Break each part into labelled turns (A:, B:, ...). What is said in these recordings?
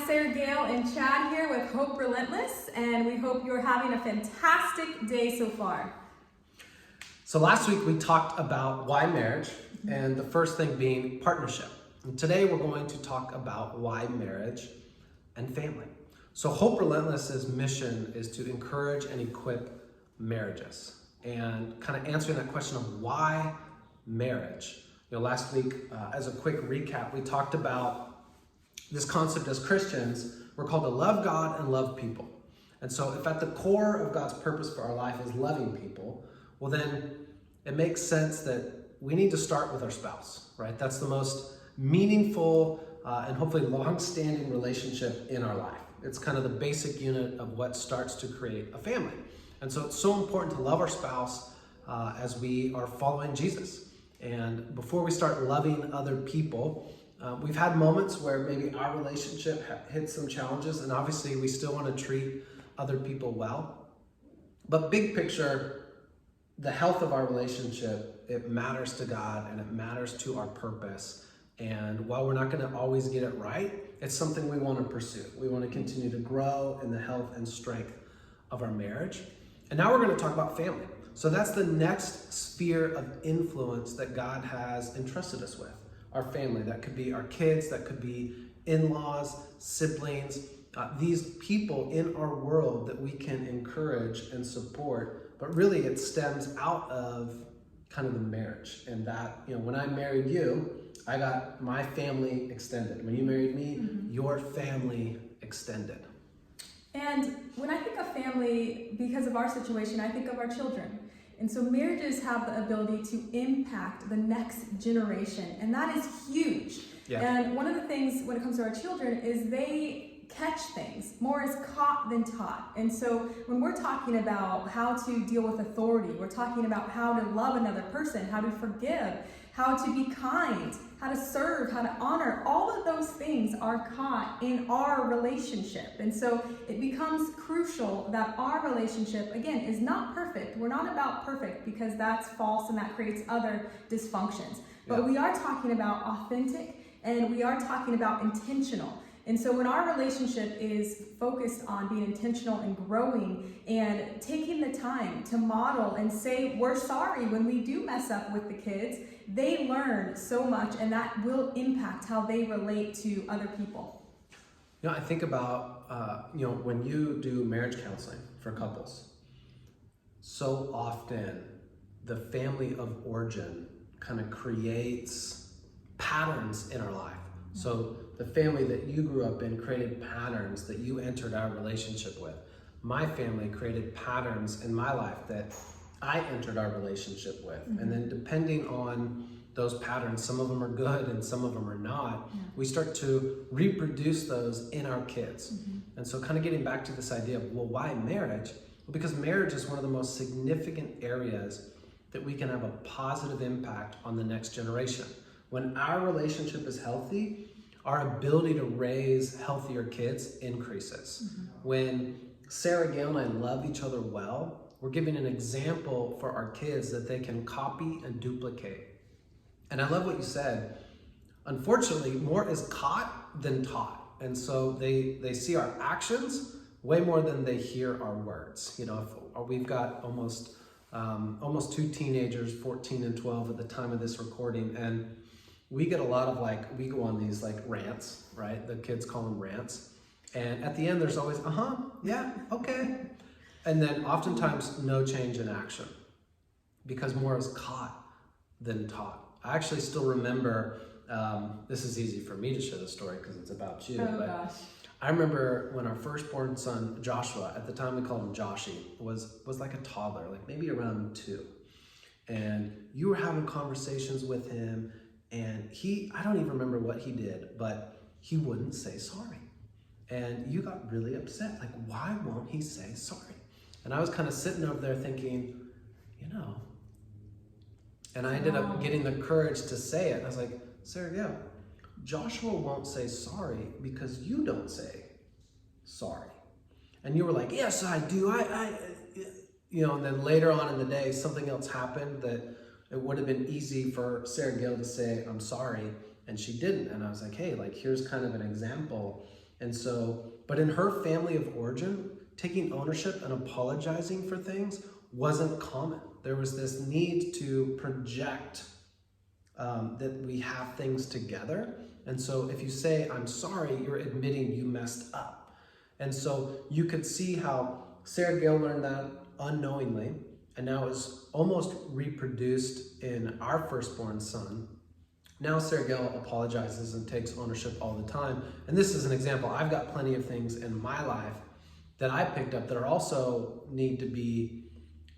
A: Sarah Gale and Chad here with Hope Relentless, and we hope you're having a fantastic day so far.
B: So last week we talked about why marriage, and the first thing being partnership. And today we're going to talk about why marriage and family. So Hope Relentless's mission is to encourage and equip marriages, and kind of answering that question of why marriage. Last week, as a quick recap, we talked about this concept as Christians, we're called to love God and love people. And so if at the core of God's purpose for our life is loving people, well then it makes sense that we need to start with our spouse, right? That's the most meaningful and hopefully long-standing relationship in our life. It's kind of the basic unit of what starts to create a family. And so it's so important to love our spouse as we are following Jesus. And before we start loving other people, we've had moments where maybe our relationship hit some challenges, and obviously we still want to treat other people well. But big picture, the health of our relationship, it matters to God and it matters to our purpose. And while we're not going to always get it right, it's something we want to pursue. We want to continue to grow in the health and strength of our marriage. And now we're going to talk about family. So that's the next sphere of influence that God has entrusted us with. Our family. That could be our kids, that could be in-laws, siblings, these people in our world that we can encourage and support. But really it stems out of kind of the marriage. And that, when I married you, I got my family extended. When you married me, your family extended.
A: And when I think of family, because of our situation, I think of our children. And so marriages have the ability to impact the next generation, and that is huge.
B: Yeah.
A: And one of the things when it comes to our children is they catch things. More is caught than taught. And so when we're talking about how to deal with authority, we're talking about how to love another person, how to forgive, how to be kind, how to serve, how to honor. All of those things are caught in our relationship. And so it becomes crucial that our relationship, again, is not perfect. We're not about perfect because that's false and that creates other dysfunctions. But we are talking about authentic and we are talking about intentional. And so when our relationship is focused on being intentional and growing and taking the time to model and say we're sorry when we do mess up with the kids, they learn so much, and that will impact how they relate to other people.
B: I think about, when you do marriage counseling for couples, so often the family of origin kind of creates patterns in our life. So the family that you grew up in created patterns that you entered our relationship with. My family created patterns in my life that I entered our relationship with. And then depending on those patterns, some of them are good and some of them are not, we start to reproduce those in our kids. And so kind of getting back to this idea of, well, why marriage? Well, because marriage is one of the most significant areas that we can have a positive impact on the next generation. When our relationship is healthy, our ability to raise healthier kids increases. When Sarah Gale and I love each other well, we're giving an example for our kids that they can copy and duplicate. And I love what you said. Unfortunately, more is caught than taught. And so they see our actions way more than they hear our words. We've got almost two teenagers, 14 and 12 at the time of this recording. And we get a lot of we go on these rants, right? The kids call them rants. And at the end, there's always, yeah, okay. And then oftentimes no change in action because more is caught than taught. I actually still remember, this is easy for me to share the story because it's about you.
A: Oh, gosh.
B: I remember when our firstborn son, Joshua, at the time we called him Joshy, was like a toddler, maybe around 2. And you were having conversations with him and I don't even remember what he did, but he wouldn't say sorry. And you got really upset. Why won't he say sorry? And I was kind of sitting over there thinking, and I ended up getting the courage to say it. I was like, Sarah, Joshua won't say sorry because you don't say sorry. And you were like, yes, I do. And then later on in the day, something else happened that it would have been easy for Sarah Gale to say, I'm sorry. And she didn't. And I was like, hey, here's kind of an example And so, but in her family of origin, taking ownership and apologizing for things wasn't common. There was this need to project that we have things together. And so if you say, I'm sorry, you're admitting you messed up. And so you could see how Sarah Gail learned that unknowingly, and now is almost reproduced in our firstborn son. Now Sarah Gail apologizes and takes ownership all the time. And this is an example. I've got plenty of things in my life that I picked up that are also need to be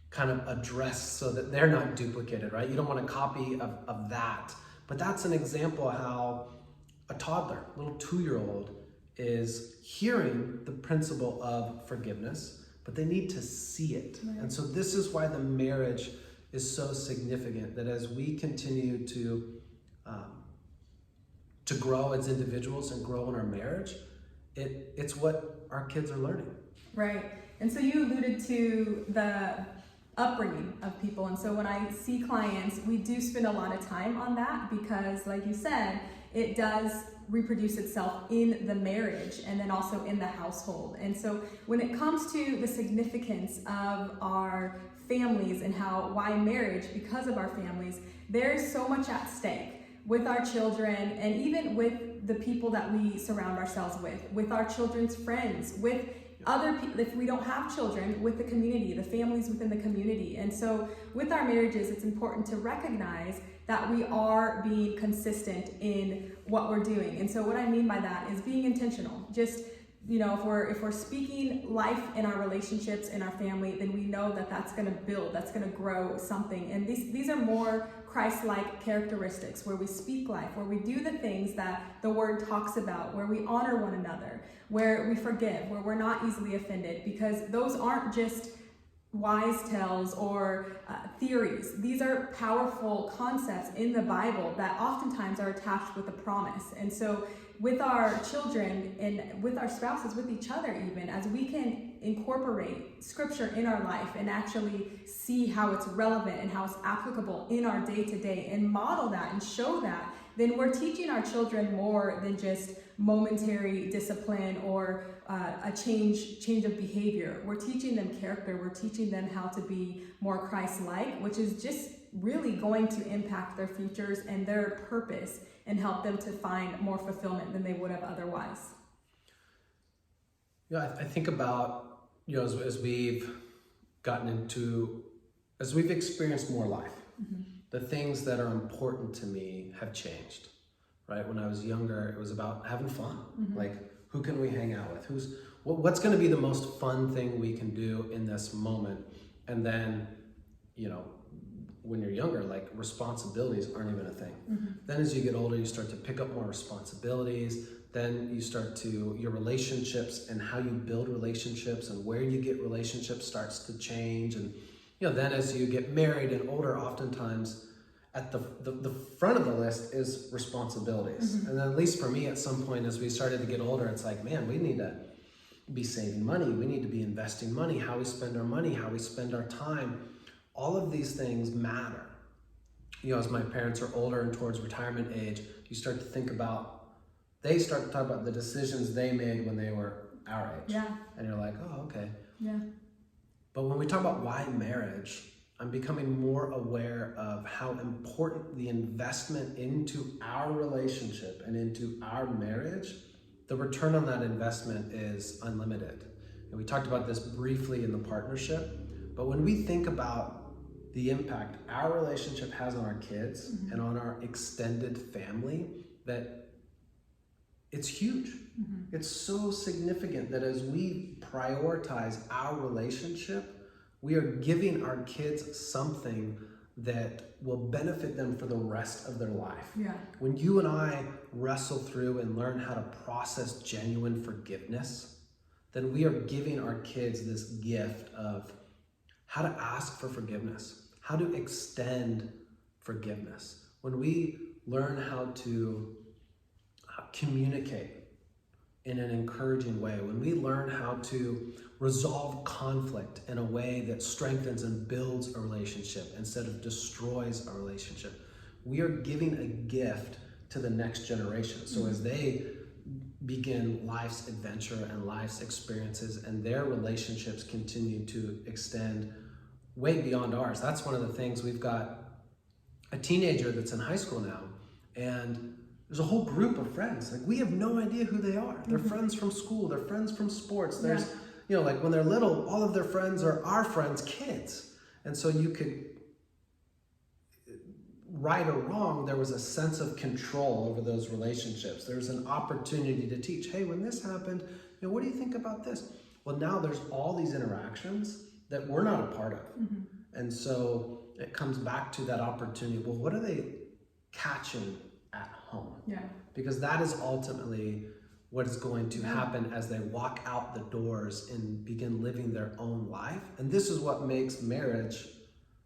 B: kind of addressed so that they're not duplicated, right? You don't want a copy of that. But that's an example of how a toddler, little 2-year-old, is hearing the principle of forgiveness, but they need to see it. Right. And so this is why the marriage is so significant, that as we continue to grow as individuals and grow in our marriage, it's what our kids are learning.
A: Right. And so you alluded to the upbringing of people. And so when I see clients, we do spend a lot of time on that because, like you said, it does reproduce itself in the marriage and then also in the household. And so when it comes to the significance of our families and why marriage, because of our families, there's so much at stake with our children and even with the people that we surround ourselves with our children's friends, with other people, if we don't have children, with the community, the families within the community. And so with our marriages, it's important to recognize that we are being consistent in what we're doing. And so what I mean by that is being intentional. Just, if we're speaking life in our relationships, in our family, then we know that that's going to build, that's going to grow something. And these are more Christ-like characteristics where we speak life, where we do the things that the word talks about, where we honor one another, where we forgive, where we're not easily offended, because those aren't just wise tales or theories. These are powerful concepts in the Bible that oftentimes are attached with a promise. And so with our children and with our spouses, with each other even, as we can incorporate scripture in our life and actually see how it's relevant and how it's applicable in our day-to-day and model that and show that, then we're teaching our children more than just momentary discipline or a change of behavior. We're teaching them character. We're teaching them how to be more Christ-like, which is just really going to impact their futures and their purpose and help them to find more fulfillment than they would have otherwise.
B: Yeah, I think about, as we've experienced more life, mm-hmm. the things that are important to me have changed, right? When I was younger, it was about having fun. Mm-hmm. Like, who can we hang out with? What's going to be the most fun thing we can do in this moment? And then, when you're younger, like, responsibilities aren't even a thing. Mm-hmm. Then as you get older, you start to pick up more responsibilities. Then you start your relationships and how you build relationships and where you get relationships starts to change. And, then as you get married and older, oftentimes at the front of the list is responsibilities. Mm-hmm. And then, at least for me, at some point as we started to get older, it's like, man, we need to be saving money. We need to be investing money, how we spend our money, how we spend our time. All of these things matter. As my parents are older and towards retirement age, they start to talk about the decisions they made when they were our age.
A: Yeah.
B: And you're like, oh, okay.
A: Yeah.
B: But when we talk about why marriage, I'm becoming more aware of how important the investment into our relationship and into our marriage, the return on that investment is unlimited. And we talked about this briefly in the partnership, but when we think about the impact our relationship has on our kids mm-hmm. and on our extended family, that it's huge. Mm-hmm. It's so significant that as we prioritize our relationship, we are giving our kids something that will benefit them for the rest of their life.
A: Yeah.
B: When you and I wrestle through and learn how to process genuine forgiveness, then we are giving our kids this gift of how to ask for forgiveness, how to extend forgiveness. When we learn how to communicate in an encouraging way, when we learn how to resolve conflict in a way that strengthens and builds a relationship instead of destroys a relationship, we are giving a gift to the next generation. So as they begin life's adventure and life's experiences, and their relationships continue to extend way beyond ours. That's one of the things. We've got a teenager that's in high school now, and there's a whole group of friends. Like, we have no idea who they are. They're friends from school, they're friends from sports. There's, like when they're little, all of their friends are our friends' kids. And so you could, right or wrong, there was a sense of control over those relationships. There's an opportunity to teach, hey, when this happened, what do you think about this? Well, now there's all these interactions that we're not a part of. And so it comes back to that opportunity. Well, what are they catching at home?
A: Yeah.
B: Because that is ultimately what is going to happen as they walk out the doors and begin living their own life. And this is what makes marriage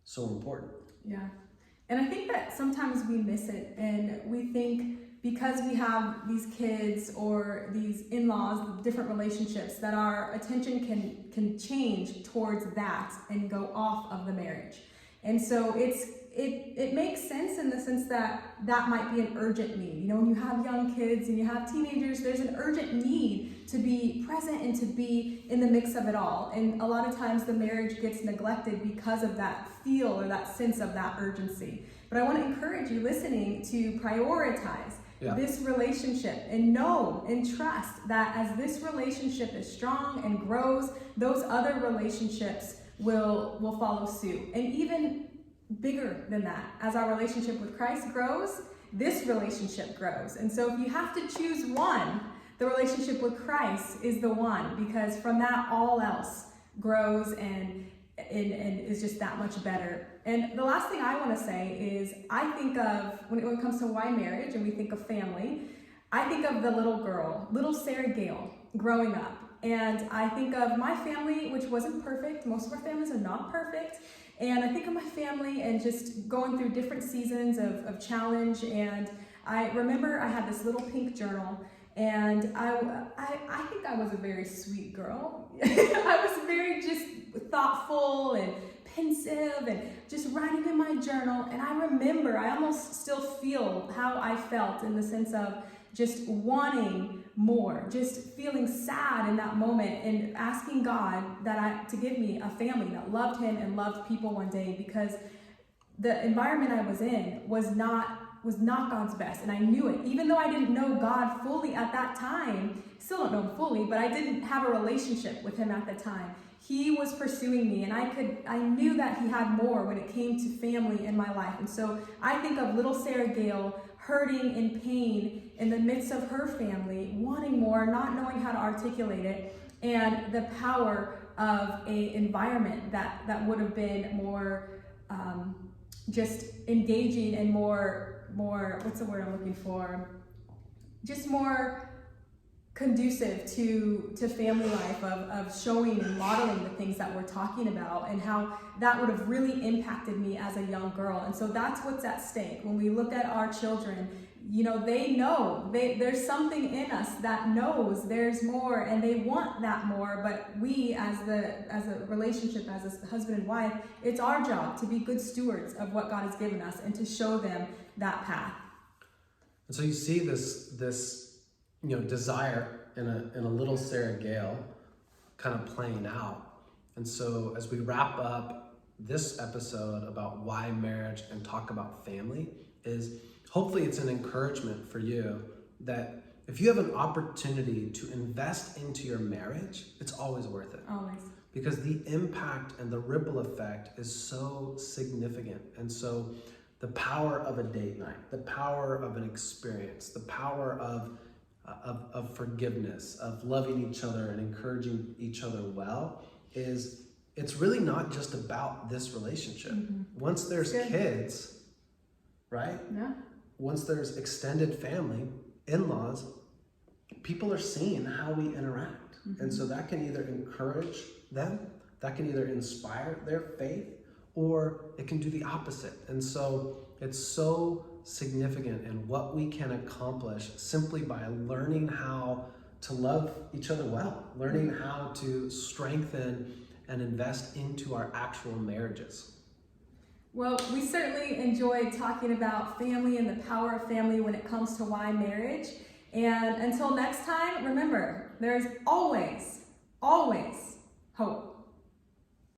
B: so important.
A: Yeah. And I think that sometimes we miss it, and we think because we have these kids or these in-laws, different relationships, that our attention can change towards that and go off of the marriage. And so it makes sense in the sense that might be an urgent need. When you have young kids and you have teenagers, there's an urgent need to be present and to be in the mix of it all. And a lot of times the marriage gets neglected because of that feel or that sense of that urgency. But I want to encourage you listening to prioritize this relationship, and know and trust that as this relationship is strong and grows, those other relationships will follow suit. And even bigger than that, as our relationship with Christ grows, this relationship grows. And so if you have to choose one, the relationship with Christ is the one, because from that all else grows and is just that much better. And the last thing I want to say is, I think of, when it comes to why marriage and we think of family, I think of the little Sarah Gale growing up. And I think of my family, which wasn't perfect. Most of our families are not perfect. And I think of my family and just going through different seasons of challenge. And I remember I had this little pink journal, and I think I was a very sweet girl. I was very just thoughtful and pensive and just writing in my journal. And I remember, I almost still feel how I felt, in the sense of just wanting more, just feeling sad in that moment, and asking God to give me a family that loved Him and loved people one day, because the environment I was in was not God's best, and I knew it. Even though I didn't know God fully at that time, still don't know Him fully, but I didn't have a relationship with Him at the time. He was pursuing me, and I knew that He had more when it came to family in my life. And so I think of little Sarah Gale hurting in pain in the midst of her family, wanting more, not knowing how to articulate it, and the power of an environment that would have been more just engaging and more, what's the word I'm looking for? Just more conducive to family life, of showing and modeling the things that we're talking about, and how that would have really impacted me as a young girl. And so that's what's at stake when we look at our children. They know there's something in us that knows there's more, and they want that more. But we, as a relationship, as a husband and wife, it's our job to be good stewards of what God has given us and to show them that path.
B: And so you see this desire in a little Sarah Gale kind of playing out. And so as we wrap up this episode about why marriage and talk about family, is hopefully it's an encouragement for you that if you have an opportunity to invest into your marriage, it's always worth it.
A: Always. Because
B: the impact and the ripple effect is so significant. And so the power of a date night, the power of an experience, the power of forgiveness, of loving each other and encouraging each other well, it's really not just about this relationship. Once there's kids, right?
A: Yeah.
B: Once there's extended family, in-laws, people are seeing how we interact. And so that can either encourage them, that can either inspire their faith, or it can do the opposite. And so it's so significant in what we can accomplish simply by learning how to love each other well, learning how to strengthen and invest into our actual marriages.
A: Well, we certainly enjoyed talking about family and the power of family when it comes to why marriage. And until next time, remember, there's always, always